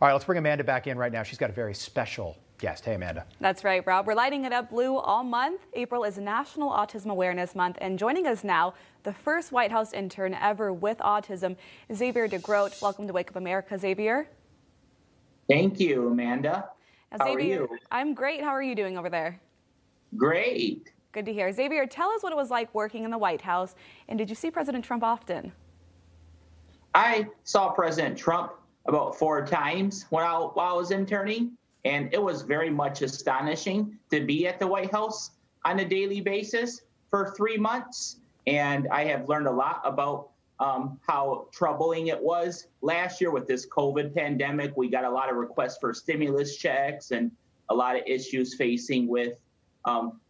All right, let's bring Amanda back in right now. She's got a very special guest. Hey, Amanda. That's right, Rob. We're lighting it up blue all month. April is National Autism Awareness Month, and joining us now, the first White House intern ever with autism, Xavier DeGroat. Welcome to Wake Up America, Xavier. Thank you, Amanda. Now, How Xavier, are you? I'm great. How are you doing over there? Great. Good to hear. Xavier, tell us what it was like working in the White House, and did you see President Trump often? I saw President Trump about 4 times while I was interning, and it was very much astonishing to be at the White House on a daily basis for 3 months. And I have learned a lot about how troubling it was last year with this COVID pandemic. We got a lot of requests for stimulus checks and a lot of issues facing with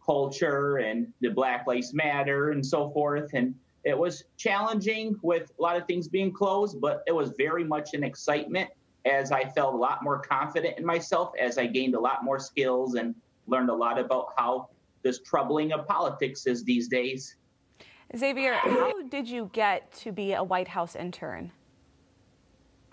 culture and the Black Lives Matter and so forth. And it was challenging with a lot of things being closed, but it was very much an excitement as I felt a lot more confident in myself, as I gained a lot more skills and learned a lot about how this troubling of politics is these days. Xavier, how did you get to be a White House intern?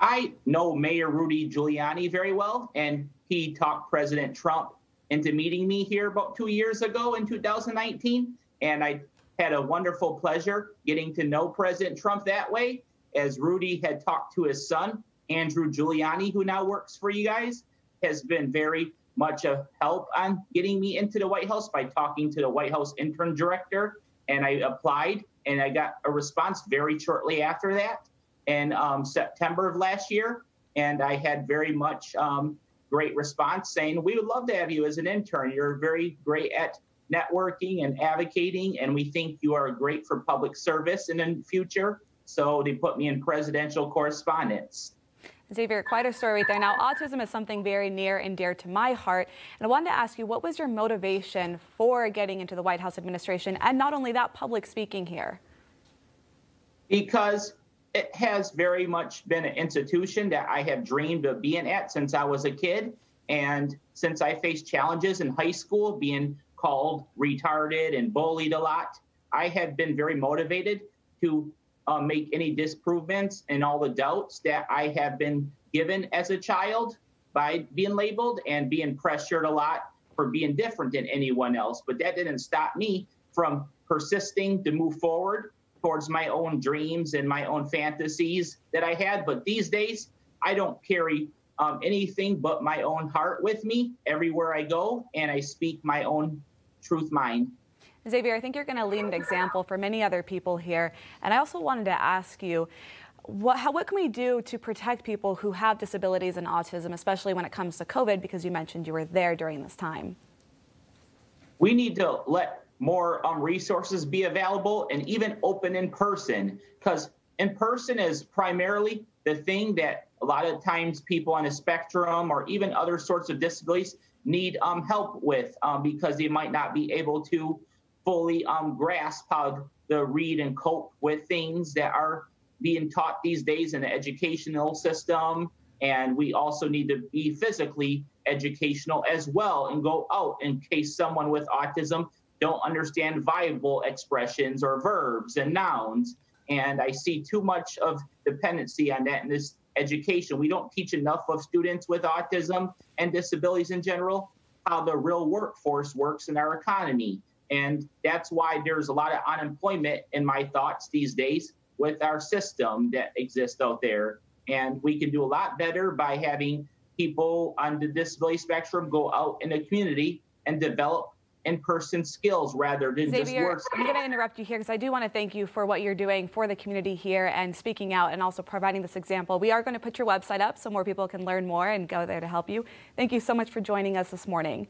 I know Mayor Rudy Giuliani very well, and he talked President Trump into meeting me here about 2 years ago in 2019, and I had a wonderful pleasure getting to know President Trump that way, as Rudy had talked to his son, Andrew Giuliani, who now works for you guys, has been very much a help on getting me into the White House by talking to the White House intern director. And I applied, and I got a response very shortly after that in September of last year. And I had very much great response saying, we would love to have you as an intern. You're very great at networking and advocating, and we think you are great for public service in the future. So they put me in presidential correspondence. Xavier, quite a story right there. Now, autism is something very near and dear to my heart. And I wanted to ask you, what was your motivation for getting into the White House administration? And not only that, public speaking here. Because it has very much been an institution that I have dreamed of being at since I was a kid. And since I faced challenges in high school, being called retarded and bullied a lot, I have been very motivated to make any disprovements and all the doubts that I have been given as a child by being labeled and being pressured a lot for being different than anyone else. But that didn't stop me from persisting to move forward towards my own dreams and my own fantasies that I had. But these days, I don't carry anything but my own heart with me everywhere I go, and I speak my own truth mind. Xavier, I think you're going to lead an example for many other people here. And I also wanted to ask you, what can we do to protect people who have disabilities and autism, especially when it comes to COVID, because you mentioned you were there during this time? We need to let more resources be available and even open in person, because in person is primarily the thing that a lot of times people on a spectrum or even other sorts of disabilities need help with, because they might not be able to fully grasp how to read and cope with things that are being taught these days in the educational system. And we also need to be physically educational as well and go out in case someone with autism don't understand viable expressions or verbs and nouns. And I see too much of dependency on that in this education. We don't teach enough of students with autism and disabilities in general how the real workforce works in our economy. And that's why there's a lot of unemployment in my thoughts these days with our system that exists out there. And we can do a lot better by having people on the disability spectrum go out in the community and develop in-person skills rather than Xavier, just words. I'm going to interrupt you here because I do want to thank you for what you're doing for the community here and speaking out and also providing this example. We are going to put your website up so more people can learn more and go there to help you. Thank you so much for joining us this morning.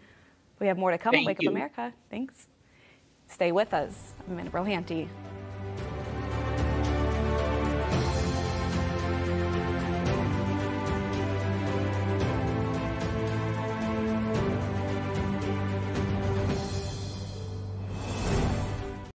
We have more to come on Wake Up America. Thanks. Stay with us. I'm Amanda Brohanty.